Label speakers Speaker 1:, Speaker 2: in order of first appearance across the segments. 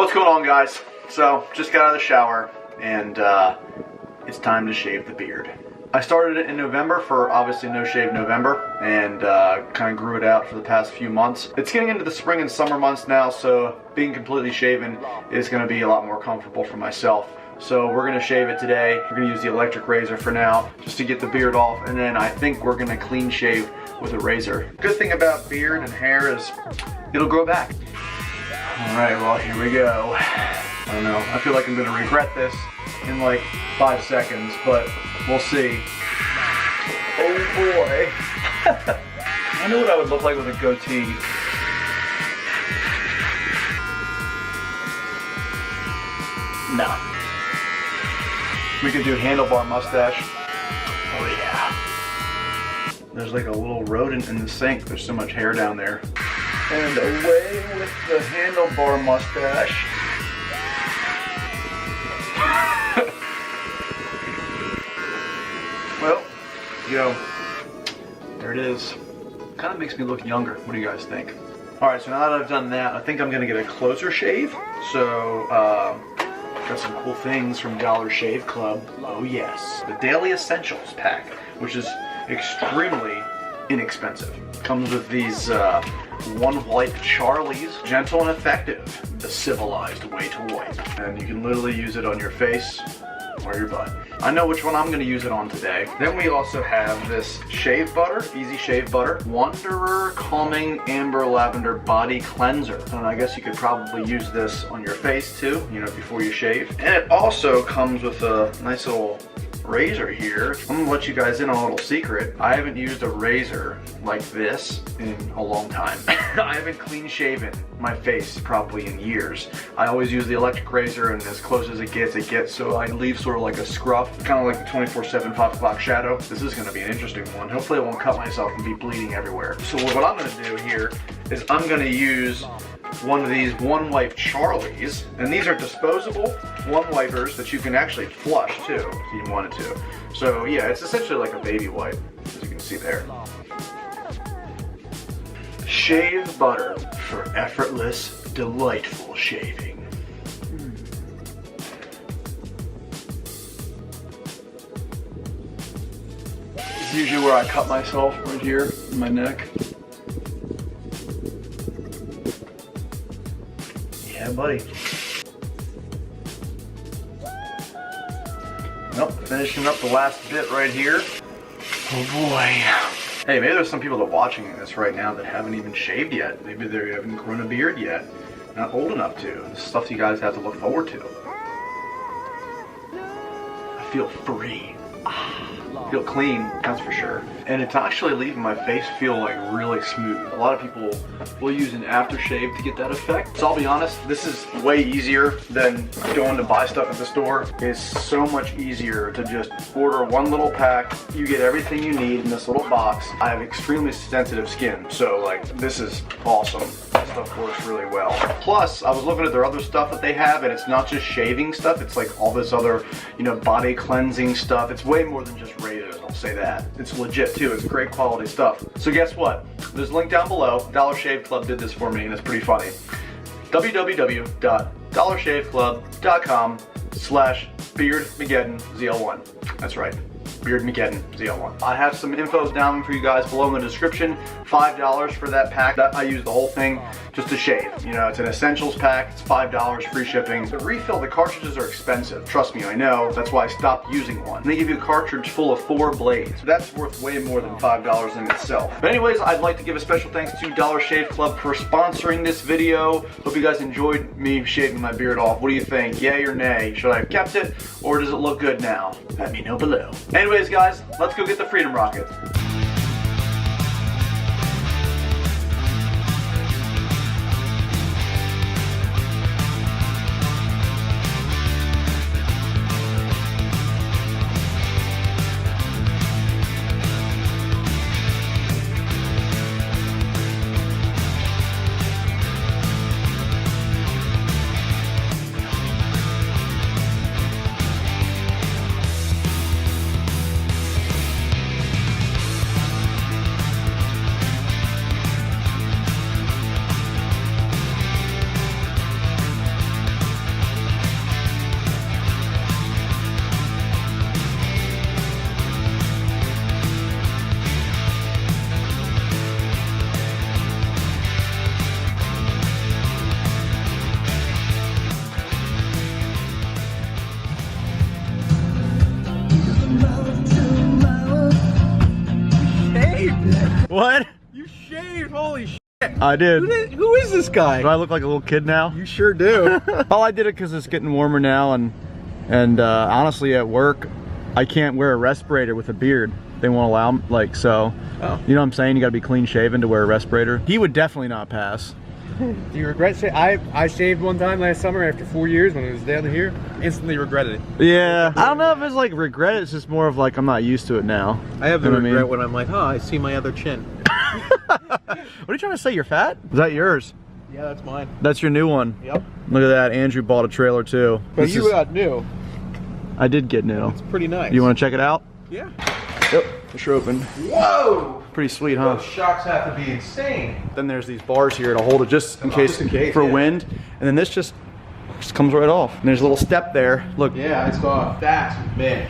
Speaker 1: What's going on, guys? So, just got out of the shower, and it's time to shave the beard. I started it in November for obviously No Shave November, and kind of grew it out for the past few months. It's getting into the spring and summer months now, so being completely shaven is going to be a lot more comfortable for myself. So we're going to shave it today. We're going to use the electric razor for now, just to get the beard off, and then I think we're going to clean shave with a razor. Good thing about beard and hair is it'll grow back. Alright, well, here we go. I don't know, I feel like I'm going to regret this in like 5 seconds, but we'll see. Oh boy. I know what I would look like with a goatee. No. We could do handlebar mustache. Oh yeah. There's like a little rodent in the sink. There's so much hair down there. And away with the handlebar mustache. Well, there it is. Kind of makes me look younger. What do you guys think? Alright, so now that I've done that, I think I'm going to get a closer shave. So, got some cool things from Dollar Shave Club. Oh yes. The Daily Essentials pack, which is extremely inexpensive. Comes with these one wipe Charlie's, gentle and effective, the civilized way to wipe. And you can literally use it on your face or your butt. I know which one I'm going to use it on today. Then we also have this shave butter, Easy Shave Butter, Wanderer Calming Amber Lavender Body Cleanser. And I guess you could probably use this on your face too, before you shave. And it also comes with a nice little razor here. I'm gonna let you guys in on a little secret. I haven't used a razor like this in a long time. I haven't clean shaven my face probably in years. I always use the electric razor, and as close as it gets, so I leave sort of like a scruff, kind of like the 24/7 5 o'clock shadow. This is gonna be an interesting one. Hopefully I won't cut myself and be bleeding everywhere. So what I'm gonna do here is I'm gonna use one of these one wipe Charlies, and these are disposable one wipers that you can actually flush too if you wanted to. So yeah, it's essentially like a baby wipe, as you can see there. Shave butter for effortless, delightful shaving. This is usually where I cut myself, right here in my neck. Yeah, buddy. Nope, finishing up the last bit right here. Oh boy. Hey, maybe there's some people that are watching this right now that haven't even shaved yet. Maybe they haven't grown a beard yet. Not old enough to. This is stuff you guys have to look forward to. I feel free. I feel clean, that's for sure. And it's actually leaving my face feel like really smooth. A lot of people will use an aftershave to get that effect. So I'll be honest, this is way easier than going to buy stuff at the store. It's so much easier to just order one little pack. You get everything you need in this little box. I have extremely sensitive skin, so like this is awesome. This stuff works really well. Plus, I was looking at their other stuff that they have, and it's not just shaving stuff. It's like all this other, body cleansing stuff. It's way more than just razors, I'll say that. It's legit too. It's great quality stuff. So guess what? There's a link down below. Dollar Shave Club did this for me, and it's pretty funny. www.dollarshaveClub.com/BeardMageddonZL1. That's right. BeardMageddon ZL1. I have some infos down for you guys below in the description. $5 for that pack. I use the whole thing just to shave. It's an essentials pack. It's $5, free shipping. The refill, the cartridges are expensive. Trust me, I know. That's why I stopped using one. And they give you a cartridge full of 4 blades. That's worth way more than $5 in itself. But anyways, I'd like to give a special thanks to Dollar Shave Club for sponsoring this video. Hope you guys enjoyed me shaving my beard off. What do you think? Yay or nay? Should I have kept it, or does it look good now? Let me know below. Anyways, guys, let's go get the Freedom Rocket.
Speaker 2: Holy shit.
Speaker 1: I did.
Speaker 2: Who is this guy?
Speaker 1: Do I look like a little kid now?
Speaker 2: You sure do.
Speaker 1: Well, I did it because it's getting warmer now, and honestly, at work, I can't wear a respirator with a beard. They won't allow, like, so. Oh. You know what I'm saying? You got to be clean shaven to wear a respirator. He would definitely not pass.
Speaker 2: Do you regret I shaved one time last summer after 4 years when it was down here. Instantly regretted it.
Speaker 1: Yeah. I don't know if it's like regret. It's just more of like I'm not used to it now.
Speaker 2: I have the regret when I'm like, oh, I see my other chin.
Speaker 1: What are you trying to say? You're fat? Is that yours?
Speaker 2: Yeah, that's mine.
Speaker 1: That's your new one.
Speaker 2: Yep.
Speaker 1: Look at that. Andrew bought a trailer too.
Speaker 2: But you got new.
Speaker 1: I did get new.
Speaker 2: It's pretty nice.
Speaker 1: You want to check it out?
Speaker 2: Yeah.
Speaker 1: Yep. Push open.
Speaker 2: Whoa!
Speaker 1: Pretty sweet, huh?
Speaker 2: Those shocks have to be insane.
Speaker 1: Then there's these bars here to hold it just in case for wind, and then this just comes right off. And there's a little step there. Look.
Speaker 2: Yeah, I saw. That's mint.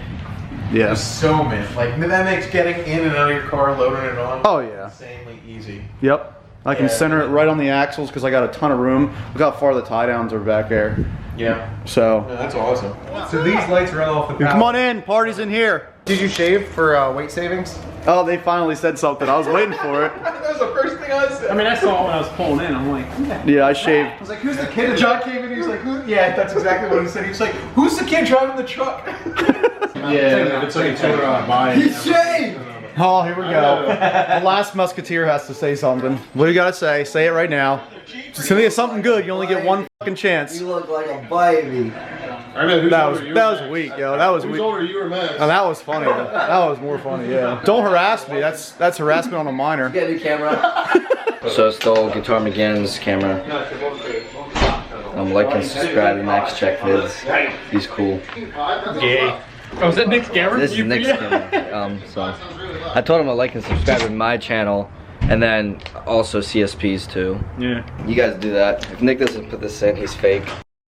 Speaker 1: Yeah.
Speaker 2: That's so mint. Like that makes getting in and out of your car, loading it on.
Speaker 1: Oh yeah.
Speaker 2: Insanely easy.
Speaker 1: Yep. I can center it right on the axles because I got a ton of room. Look how far the tie downs are back there.
Speaker 2: Yeah.
Speaker 1: So.
Speaker 2: Yeah, that's awesome. So these lights run off the power.
Speaker 1: Come on in. Party's in here.
Speaker 2: Did you shave for weight savings?
Speaker 1: Oh, they finally said something. I was waiting for it.
Speaker 2: That was the first thing I said.
Speaker 3: I mean, I saw it when I was pulling in. I'm like,
Speaker 1: yeah, I shaved.
Speaker 2: I was like, who's the kid? And John came in. He was like, who? Yeah, that's exactly what he said. He was like, who's the kid driving the truck?
Speaker 3: yeah, it's like a tour buying.
Speaker 2: He shaved.
Speaker 1: Oh, here we go. The last musketeer has to say something. What do you gotta say? Say it right now. Just think of something good. You only get one fucking chance.
Speaker 4: You look like a baby.
Speaker 3: I know,
Speaker 1: that was weak, yo. That was weak.
Speaker 3: Who's older, you or Max?
Speaker 1: Oh, that was funny. That was more funny, yeah. Don't harass me. That's harassment on a minor.
Speaker 4: Get a new camera. So stole Guitar McGinn's camera. Like and subscribe to Max Check Vids. He's cool.
Speaker 3: Gay. Oh, is that Nick's camera?
Speaker 4: This is Nick's camera. So I told him to like and subscribe to my channel, and then also CSP's too.
Speaker 3: Yeah.
Speaker 4: You guys do that. If Nick doesn't put this in, he's fake.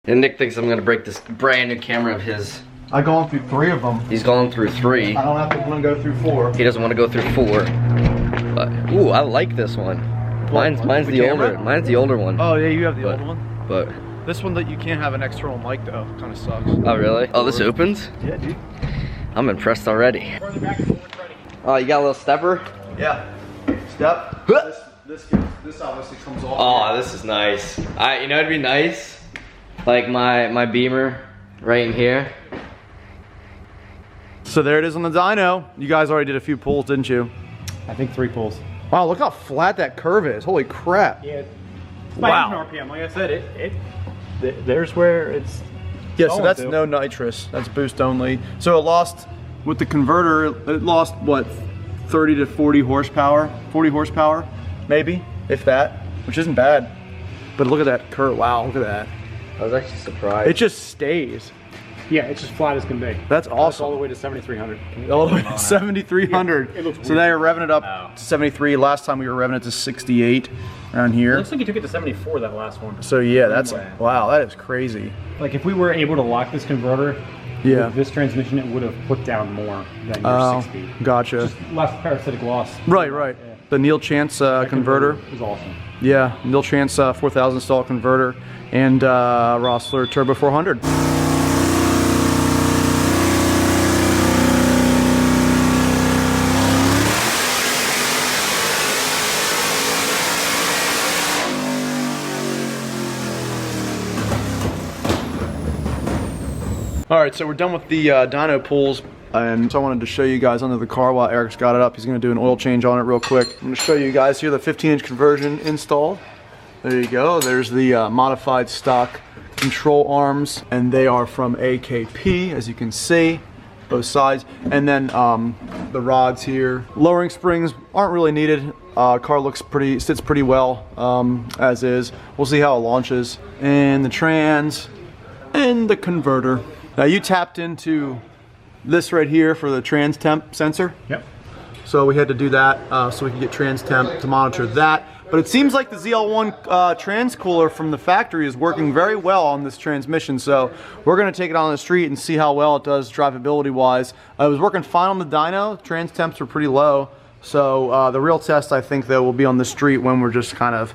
Speaker 4: And Nick thinks I'm gonna break this brand new camera of his.
Speaker 1: I've gone through 3 of them.
Speaker 4: He's gone through 3.
Speaker 1: I don't have to want to go through 4.
Speaker 4: He doesn't want to go through 4. But ooh, I like this one. Mine's the older. Mine's the older one.
Speaker 1: Oh yeah, you have the old one.
Speaker 4: But
Speaker 1: this one that you can't have an external mic though, kind of sucks.
Speaker 4: Oh really? Oh, this opens?
Speaker 1: Yeah, dude.
Speaker 4: I'm impressed already. Oh, you got a little stepper?
Speaker 1: Yeah. Step. This obviously comes off.
Speaker 4: Oh, this is nice. You know it'd be nice? Like my Beamer right in here.
Speaker 1: So there it is on the dyno. You guys already did a few pulls, didn't you?
Speaker 3: I think 3 pulls.
Speaker 1: Wow, look how flat that curve is. Holy crap.
Speaker 3: Yeah.
Speaker 1: Wow.
Speaker 3: RPM, like I said, there's where it's.
Speaker 1: Yeah, so that's no nitrous. That's boost only. So it lost, with the converter, it lost what, 30 to 40 horsepower? 40 horsepower, maybe, if that, which isn't bad. But look at that curve. Wow, look at that.
Speaker 4: I was actually surprised.
Speaker 1: It just stays.
Speaker 3: Yeah, it's just flat as can be.
Speaker 1: That's awesome.
Speaker 3: All the way to 7,300.
Speaker 1: All the way to 7,300.
Speaker 3: Yeah, it looks weird.
Speaker 1: So they are revving it up to 73. Last time we were revving it to 68 around here.
Speaker 3: It looks like you took it to 74 that last one.
Speaker 1: So yeah, that's, wow, that is crazy.
Speaker 3: Like if we were able to lock this converter, with this transmission, it would have put down more than your 6 speed.
Speaker 1: Gotcha.
Speaker 3: Just less parasitic loss.
Speaker 1: Right. Yeah. The Neil Chance converter.
Speaker 3: Was awesome.
Speaker 1: Yeah, Neil Chance 4,000 stall converter and Rossler Turbo 400. Alright, so we're done with the dyno pulls, and so I wanted to show you guys under the car while Eric's got it up. He's going to do an oil change on it real quick. I'm going to show you guys here the 15-inch conversion installed. There you go. There's the modified stock control arms, and they are from AKP, as you can see, both sides. And then the rods here. Lowering springs aren't really needed. Car sits pretty well as is. We'll see how it launches. And the trans and the converter. Now you tapped into this right here for the trans temp sensor.
Speaker 3: Yep.
Speaker 1: So we had to do that so we could get trans temp to monitor that. But it seems like the ZL1 trans cooler from the factory is working very well on this transmission. So we're going to take it on the street and see how well it does drivability wise. It was working fine on the dyno. Trans temps were pretty low. So the real test, I think, though, will be on the street when we're just kind of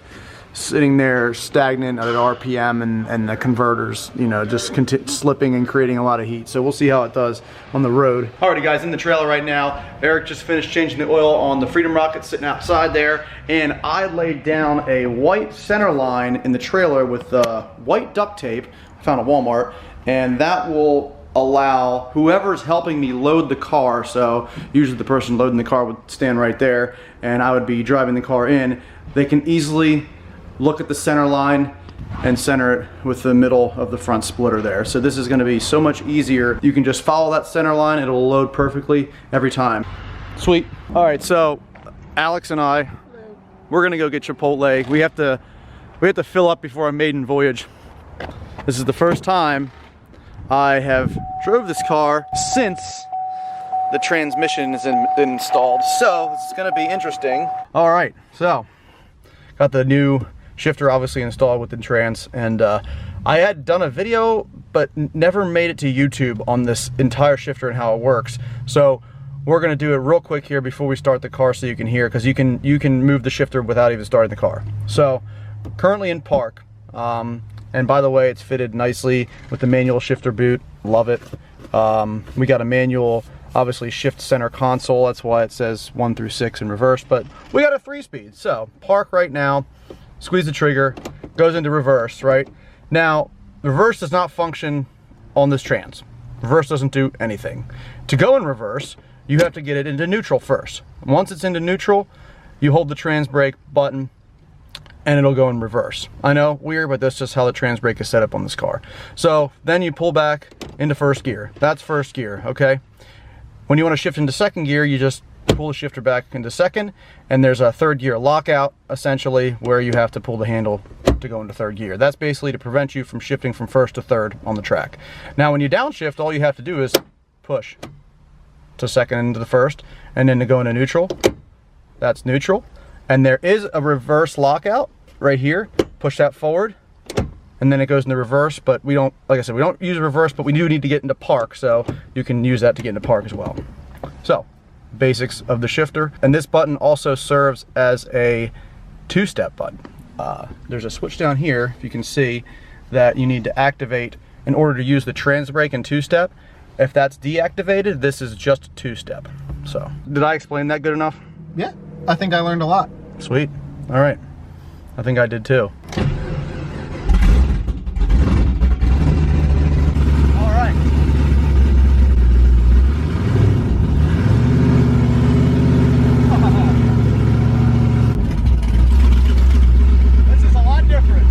Speaker 1: sitting there stagnant at RPM and the converters, you know, just slipping and creating a lot of heat. So we'll see how it does on the road. Alrighty guys, in the trailer right now. Eric just finished changing the oil on the Freedom Rocket sitting outside there, and I laid down a white center line in the trailer with white duct tape I found at Walmart, and that will allow whoever's helping me load the car, so usually the person loading the car would stand right there and I would be driving the car in, they can easily look at the center line and center it with the middle of the front splitter there. So this is going to be so much easier. You can just follow that center line, it'll load perfectly every time. Sweet. All right, so Alex and I, we're gonna go get Chipotle. We have to fill up before our maiden voyage. This is the first time I have drove this car since the transmission is installed, so this is going to be interesting. All right, so got the new shifter obviously installed with the trans, and I had done a video but never made it to YouTube on this entire shifter and how it works. So we're going to do it real quick here before we start the car so you can hear, because you can move the shifter without even starting the car. So currently in park. And by the way, it's fitted nicely with the manual shifter boot. Love it. We got a manual, obviously, shift center console. That's why it says 1 through 6 in reverse, but we got a 3-speed. So park right now, squeeze the trigger, goes into reverse, right? Now, reverse does not function on this trans. Reverse doesn't do anything. To go in reverse, you have to get it into neutral first. Once it's into neutral, you hold the trans brake button, and it'll go in reverse. I know, weird, but that's just how the trans brake is set up on this car. So then you pull back into first gear. That's first gear, okay? When you want to shift into second gear, you just pull the shifter back into second, and there's a third gear lockout, essentially, where you have to pull the handle to go into third gear. That's basically to prevent you from shifting from first to third on the track. Now, when you downshift, all you have to do is push to second into the first, and then to go into neutral, that's neutral. And there is a reverse lockout right here. Push that forward, and then it goes into reverse, but we don't, like I said, we don't use reverse, but we do need to get into park, so you can use that to get into park as well. So, basics of the shifter. And this button also serves as a 2-step button. There's a switch down here, if you can see, that you need to activate in order to use the trans brake in 2-step. If that's deactivated, this is just 2-step. So, did I explain that good enough?
Speaker 5: Yeah, I think I learned a lot.
Speaker 1: Sweet. All right. I think I did too. All right. This is a lot different.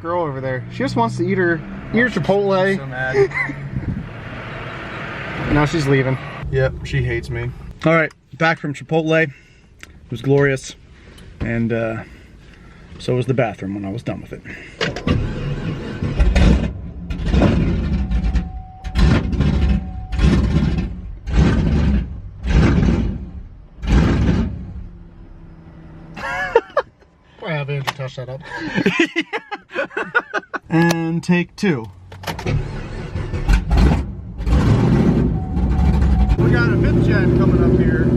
Speaker 5: Girl over there. She just wants to eat her Chipotle.
Speaker 1: So mad.
Speaker 5: Now she's leaving.
Speaker 1: Yep, she hates me. All right, back from Chipotle. It was glorious, and so was the bathroom when I was done with it.
Speaker 5: Boy, have Andrew touch that up.
Speaker 1: And take 2. We got a 5th gen coming up here.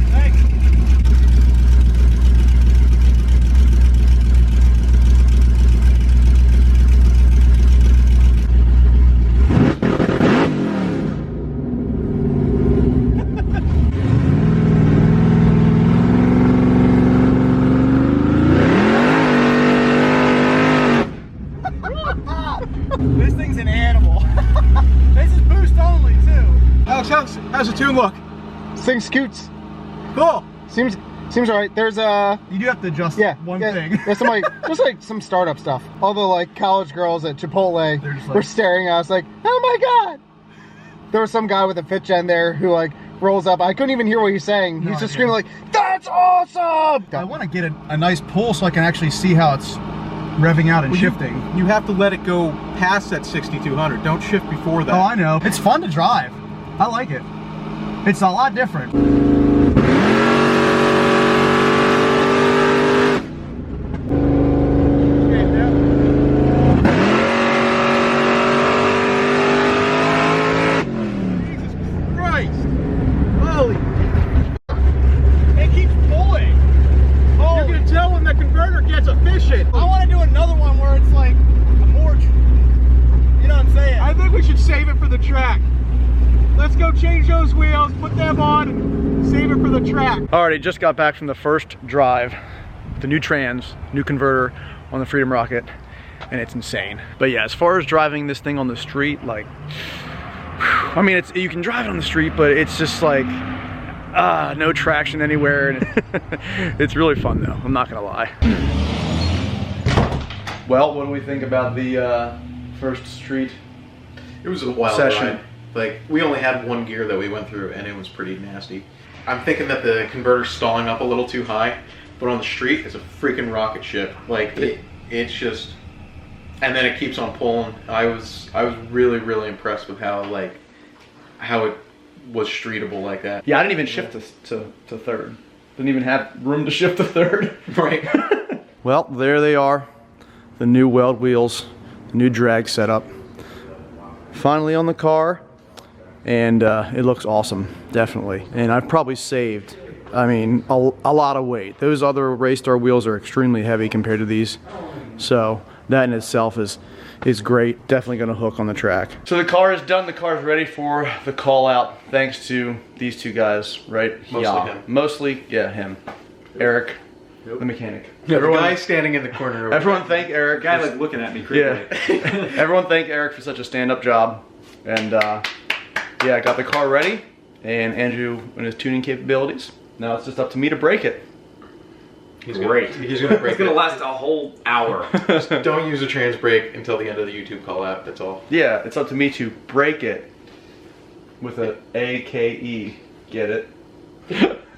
Speaker 1: Thanks.
Speaker 5: This thing scoots.
Speaker 2: Cool.
Speaker 5: Seems alright. There's
Speaker 2: You do have to adjust one thing.
Speaker 5: There's some like just like some startup stuff. All the like college girls at Chipotle
Speaker 2: like,
Speaker 5: were staring at us like, oh my god. There was some guy with a fit gen there who like rolls up. I couldn't even hear what he's saying. He's just screaming like, that's awesome!
Speaker 2: I want to get a nice pull so I can actually see how it's revving out and shifting.
Speaker 6: You have to let it go past that 6,200. Don't shift before that.
Speaker 2: Oh, I know. It's fun to drive. I like it. It's a lot different.
Speaker 6: Save it for the track. Let's go change those wheels, put them on, and save it for the track.
Speaker 1: Alrighty, just got back from the first drive. The new new converter on the Freedom Rocket, and it's insane. But yeah, as far as driving this thing on the street, like, I mean, you can drive it on the street, but it's just like, no traction anywhere. And it's really fun though, I'm not gonna lie. Well, what do we think about the first street?
Speaker 7: It was a wild
Speaker 1: session.
Speaker 7: ride. Like, we only had one gear that we went through, and it was pretty nasty. I'm thinking that the converter's stalling up a little too high, but on the street, it's a freaking rocket ship. Like, it's just, and then it keeps on pulling. I was really, really impressed with how it was streetable like that.
Speaker 1: Yeah, I didn't even shift to third. Didn't even have room to shift to third.
Speaker 7: Right.
Speaker 1: Well, there they are. The new weld wheels, the new drag setup. Finally on the car, and it looks awesome, definitely. And I've probably saved, I mean, a lot of weight. Those other Raystar wheels are extremely heavy compared to these, so that in itself is great. Definitely gonna hook on the track. So the car is done. The car is ready for the call out, thanks to these two guys, right?
Speaker 7: Mostly him.
Speaker 1: Mostly, yeah, him. Eric, the mechanic.
Speaker 7: Yeah, the guy standing in the corner.
Speaker 1: Everyone thank Eric.
Speaker 3: The guy like looking at me creepily.
Speaker 1: Yeah. Everyone thank Eric for such a stand-up job. And yeah, I got the car ready, and Andrew and his tuning capabilities. Now it's just up to me to break it.
Speaker 7: He's gonna break
Speaker 3: It's gonna
Speaker 7: it.
Speaker 3: last a whole hour.
Speaker 7: Just don't use a trans brake until the end of the YouTube call out. That's all.
Speaker 1: Yeah, it's up to me to break it with a A-K-E. Get it?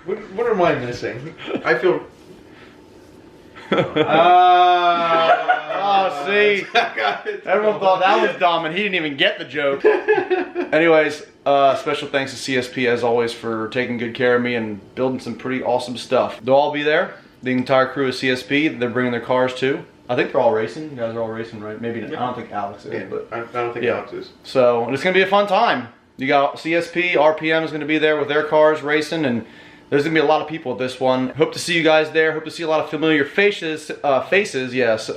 Speaker 7: What am I missing? I feel.
Speaker 1: Oh, see? Everyone thought that was dumb, and he didn't even get the joke. Anyways, special thanks to CSP, as always, for taking good care of me and building some pretty awesome stuff. They'll all be there. The entire crew is CSP. They're bringing their cars, too. I think they're all racing. You guys are all racing, right? Maybe not. I don't think Alex is,
Speaker 7: Yeah,
Speaker 1: but
Speaker 7: I don't think Alex is.
Speaker 1: So it's gonna be a fun time. You got CSP, RPM is gonna be there with their cars racing, and there's gonna be a lot of people at this one. Hope to see you guys there. Hope to see a lot of familiar faces. Yes.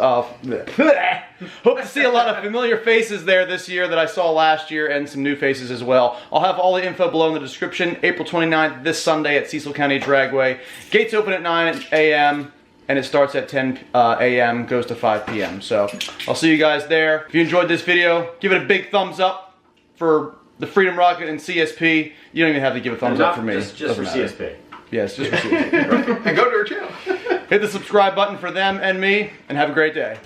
Speaker 1: Hope to see a lot of familiar faces there this year that I saw last year, and some new faces as well. I'll have all the info below in the description. April 29th, this Sunday at Cecil County Dragway. Gates open at 9 a.m. and it starts at 10 a.m. goes to 5 p.m. So I'll see you guys there. If you enjoyed this video, give it a big thumbs up for the Freedom Rocket and CSP. You don't even have to give a thumbs up for me.
Speaker 3: Just for CSP.
Speaker 1: Yes, just for CSP.
Speaker 7: And go to her channel.
Speaker 1: Hit the subscribe button for them and me, and have a great day.